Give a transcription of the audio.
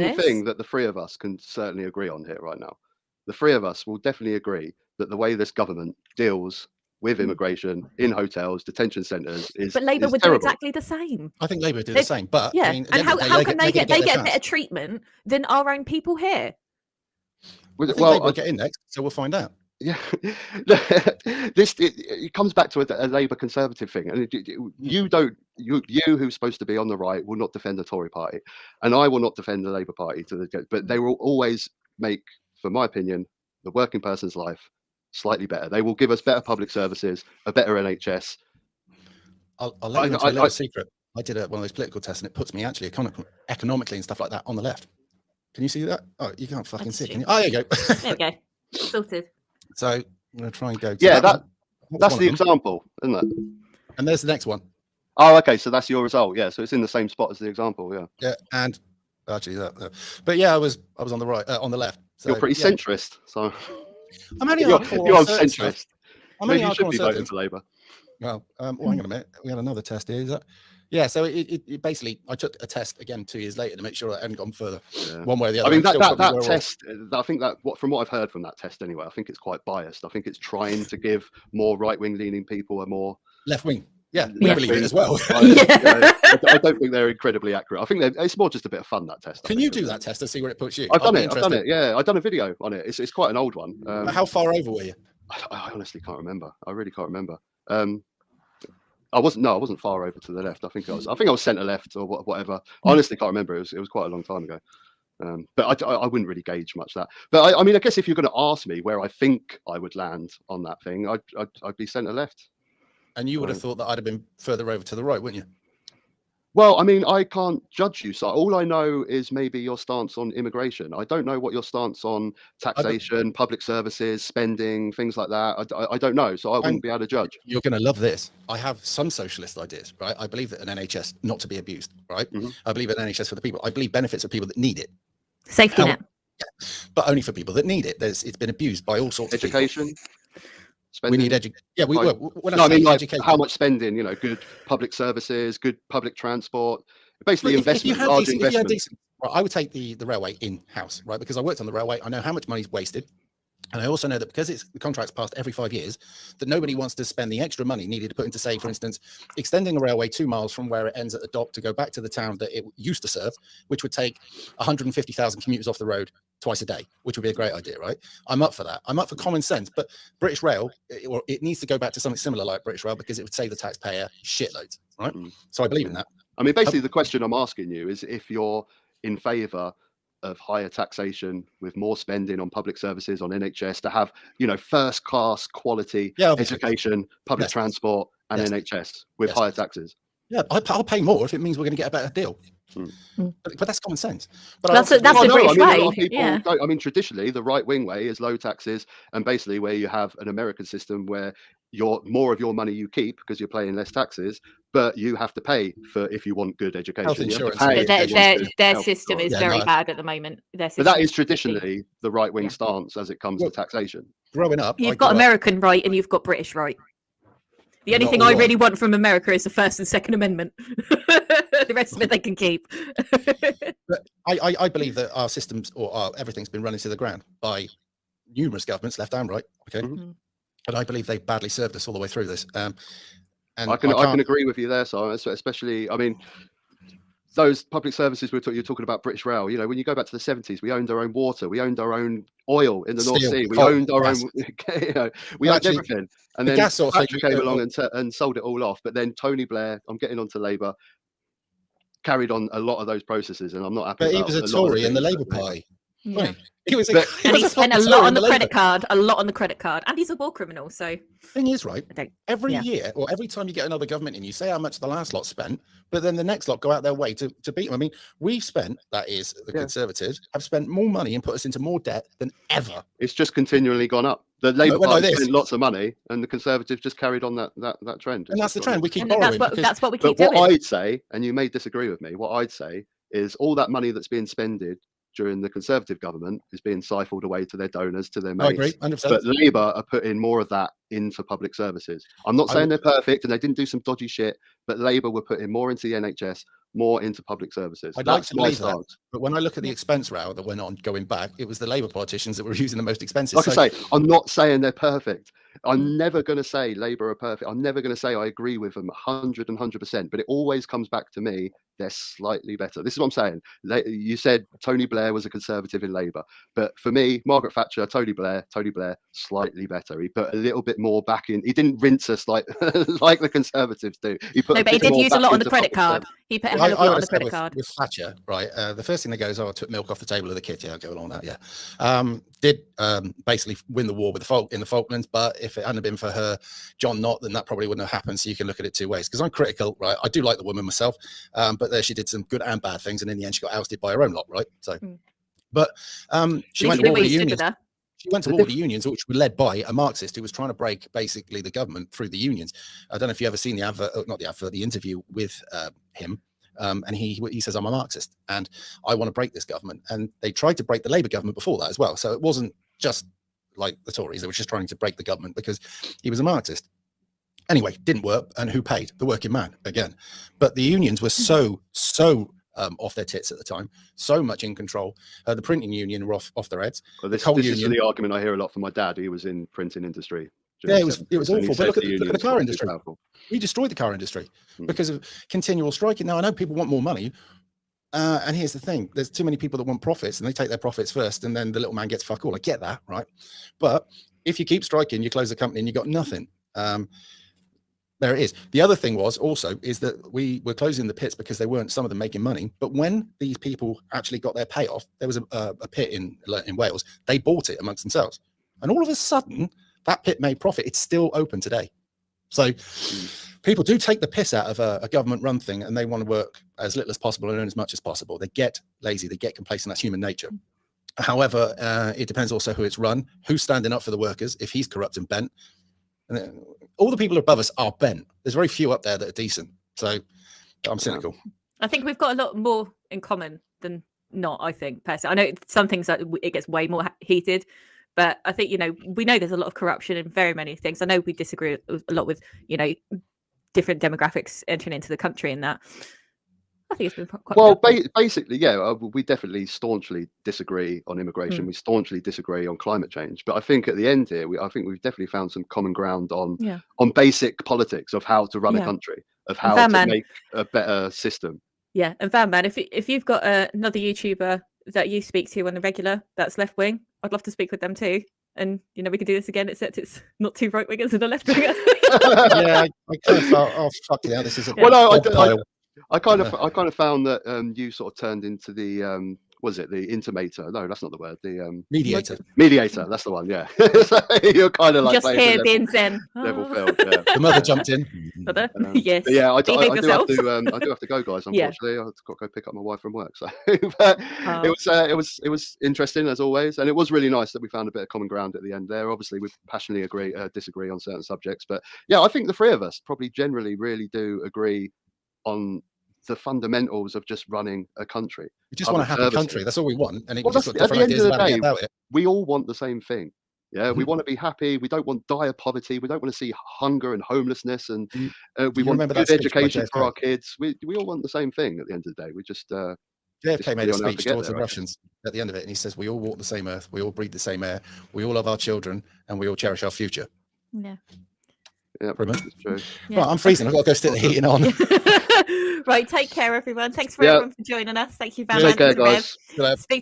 this. thing that the three of us can certainly agree on here right now. The three of us will definitely agree that the way this government deals with immigration in hotels, detention centres is But Labour would terrible. do exactly the same. I think Labour would do the same. But yeah, I mean, and how can they get their better chance. treatment than our own people here? I think Labour will get in next, so we'll find out. Yeah, it comes back to a Labour Conservative thing, and you who's supposed to be on the right will not defend the Tory party, and I will not defend the Labour Party but they will always make, for my opinion, the working person's life slightly better. They will give us better public services, a better NHS. I'll let you into a little secret. I did one of those political tests, and it puts me actually economically and stuff like that on the left. Can you see that? Oh, you can't fucking see it, can you? Oh, there you go. There we go. Sorted. So I'm going to try and go to that's the example, isn't it? And there's the next one. Oh, okay, so that's your result. Yeah, so it's in the same spot as the example. Yeah, and actually but yeah, I was on the right, on the left. So, you're pretty centrist, so I'm only you're centrist. Maybe you should be voting for Labour. Well, hang on a minute. We had another test here. Is that? Yeah, so it basically, I took a test again 2 years later to make sure I hadn't gone further one way or the other. I mean, that test, I think that from what I've heard from that test anyway, I think it's quite biased. I think it's trying to give more right-wing leaning people a more left-wing. Yeah, we believe it as well. I don't think they're incredibly accurate. I think it's more just a bit of fun, that test. Can you do that test to see where it puts you? I've done it. Yeah, I've done a video on it. It's quite an old one. How far over were you? I honestly can't remember. I really can't remember. I wasn't far over to the left. I think I was centre left or whatever. I honestly can't remember. It was quite a long time ago. But I wouldn't really gauge much that. But I mean, I guess if you're going to ask me where I think I would land on that thing, I'd be centre left. And you would have thought that I'd have been further over to the right, wouldn't you? Well, I mean, I can't judge you. So all I know is maybe your stance on immigration. I don't know what your stance on taxation, public services, spending, things like that. I don't know. So I wouldn't be able to judge. You're going to love this. I have some socialist ideas, right? I believe that an NHS not to be abused, right? Mm-hmm. I believe an NHS for the people. I believe benefits for people that need it. Safety net. Yeah, but only for people that need it. It's been abused by all sorts of people. Education. Spending. We need education. Yeah, we will. I mean, like how much spending? Good public services, good public transport. Basically, investment. I would take the railway in house, right? Because I worked on the railway. I know how much money's wasted, and I also know that because the contract's passed every 5 years, that nobody wants to spend the extra money needed to put into, say, for instance, extending a railway 2 miles from where it ends at the dock to go back to the town that it used to serve, which would take 150,000 commuters off the road twice a day, which would be a great idea, right? I'm up for that. I'm up for common sense, but British Rail, it needs to go back to something similar like British Rail because it would save the taxpayer shitloads, right? So I believe in that. I mean, basically, the question I'm asking you is if you're in favour of higher taxation with more spending on public services, on NHS, to have, first class quality education, public transport and NHS with higher taxes. Yeah, I'll pay more if it means we're going to get a better deal. But that's common sense. But that's the British way. I mean, traditionally, the right-wing way is low taxes, and basically where you have an American system where more of your money you keep because you're paying less taxes, but you have to pay for if you want good education. Health insurance. Their system is very bad at the moment. But that is traditionally the right-wing stance as it comes to taxation. Growing up, you've got American right and you've got British right. The only thing I really want from America is the First and Second Amendment. The rest of it they can keep. But I believe that our systems everything's been run into the ground by numerous governments, left and right. Okay, and I believe they badly served us all the way through this. And I can agree with you there, Simon. Especially, I mean, those public services you're talking about, British Rail. When you go back to the 70s, we owned our own water, we owned our own oil in the North Sea, we owned our own. We owned everything. And then Thatcher came along and sold it all off. But then Tony Blair, I'm getting onto Labour, carried on a lot of those processes, and I'm not happy. But he was a Tory in the Labour Party. Yeah. And he spent a lot on the credit card, and he's a war criminal. So thing is, right? Every year or every time you get another government in, you say how much the last lot spent, but then the next lot go out their way to beat them. I mean, we've spent, that is, the Conservatives have spent more money and put us into more debt than ever. It's just continually gone up. The Labour Party spent lots of money, and the Conservatives just carried on that trend. And that's the trend. We keep borrowing. That's what we keep doing. But what I'd say, and you may disagree with me, what I'd say is all that money that's being spended during the Conservative government is being siphoned away to their donors, to their mates. I agree, 100%. But Labour are putting more of that into public services. I'm not saying they're perfect and they didn't do some dodgy shit, but Labour were putting more into the NHS, more into public services. I'd like That's to my believe that. stance. But when I look at the expense row that went on going back, it was the Labour politicians that were using the most expenses. Like So I say, I'm not saying they're perfect. I'm never going to say Labour are perfect. I'm never going to say I agree with them 100%. But it always comes back to me, they're slightly better. This is what I'm saying. You said Tony Blair was a Conservative in Labour. But for me, Margaret Thatcher, Tony Blair, slightly better. He put a little bit more back in. He didn't rinse us like like the Conservatives do. He put No, a but he bit did more use a back lot on the into credit public card. service. He put a hell of a lot on the credit card. With Thatcher, right? The first thing that goes, I took milk off the table of the kid. Yeah, I'll go along that. Yeah, did basically win the war with in the Falklands, but if it hadn't been for her, John Knott, then that probably wouldn't have happened. So you can look at it two ways. Because I'm critical, right? I do like the woman myself, but there she did some good and bad things, and in the end, she got ousted by her own lot, right? So, but she went to all the unions. She went to all the unions, which were led by a Marxist who was trying to break basically the government through the unions. I don't know if you ever seen the advert, not the advert, the interview with him. And he says, I'm a Marxist and I want to break this government. And they tried to break the Labour government before that as well. So it wasn't just like the Tories. They were just trying to break the government because he was a Marxist. Anyway, didn't work. And who paid? The working man again. But the unions were so off their tits at the time, so much in control. The printing union were off their heads. Well, this is the argument I hear a lot from my dad. He was in printing industry. Yeah, it was awful. But look at the car industry. We destroyed the car industry because of continual striking. Now, I know people want more money. And here's the thing. There's too many people that want profits and they take their profits first and then the little man gets fuck all. I get that, right? But if you keep striking, you close the company and you got nothing. There it is. The other thing is that we were closing the pits because they weren't, some of them, making money. But when these people actually got their payoff, there was a pit in Wales. They bought it amongst themselves. And all of a sudden, that pit made profit. It's still open today. So people do take the piss out of a government-run thing and they want to work as little as possible and earn as much as possible. They get lazy. They get complacent. That's human nature. However, it depends also who it's run, who's standing up for the workers, if he's corrupt and bent. And all the people above us are bent. There's very few up there that are decent. So I'm cynical. I think we've got a lot more in common than not, I think, personally. I know some things that it gets way more heated, but I think, we know there's a lot of corruption in very many things. I know we disagree a lot with, different demographics entering into the country and that. I think it's been quite well. Basically, yeah, we definitely staunchly disagree on immigration. We staunchly disagree on climate change. But I think at the end here, I think we've definitely found some common ground on basic politics of how to run a country, of how to make a better system. Yeah, and Van Man, if you've got another YouTuber that you speak to on the regular that's left wing, I'd love to speak with them too. And we can do this again, except it's not too right wingers and a left winger. Yeah, I kind of felt, oh fuck yeah, this is a I kind of found that you sort of turned into the was it the intimator? No, that's not the word. The mediator. Mediator, that's the one. Yeah. So you're kind of like just here being zen. Level field. Yeah. The mother jumped in. Yes. Yeah, I do have to go, guys. Unfortunately, I've got to go pick up my wife from work. So, but it was interesting as always, and it was really nice that we found a bit of common ground at the end there. Obviously, we passionately disagree on certain subjects, but yeah, I think the three of us probably generally really do agree on the fundamentals of just running a country. We just want a happy country. That's all we want. And at the end of the day, we all want the same thing. Yeah, we want to be happy. We don't want dire poverty. We don't want to see hunger and homelessness, and we want good education for our kids. We all want the same thing at the end of the day. We just JFK made a speech towards the Russians at the end of it, and he says, "We all walk the same earth. We all breathe the same air. We all love our children, and we all cherish our future." Yeah. Yeah, that's true. Yeah. Right, I'm freezing. I've got to go stick the heating on. Right, take care, everyone. Thanks for everyone for joining us. Thank you, Van. Take care, guys. Speak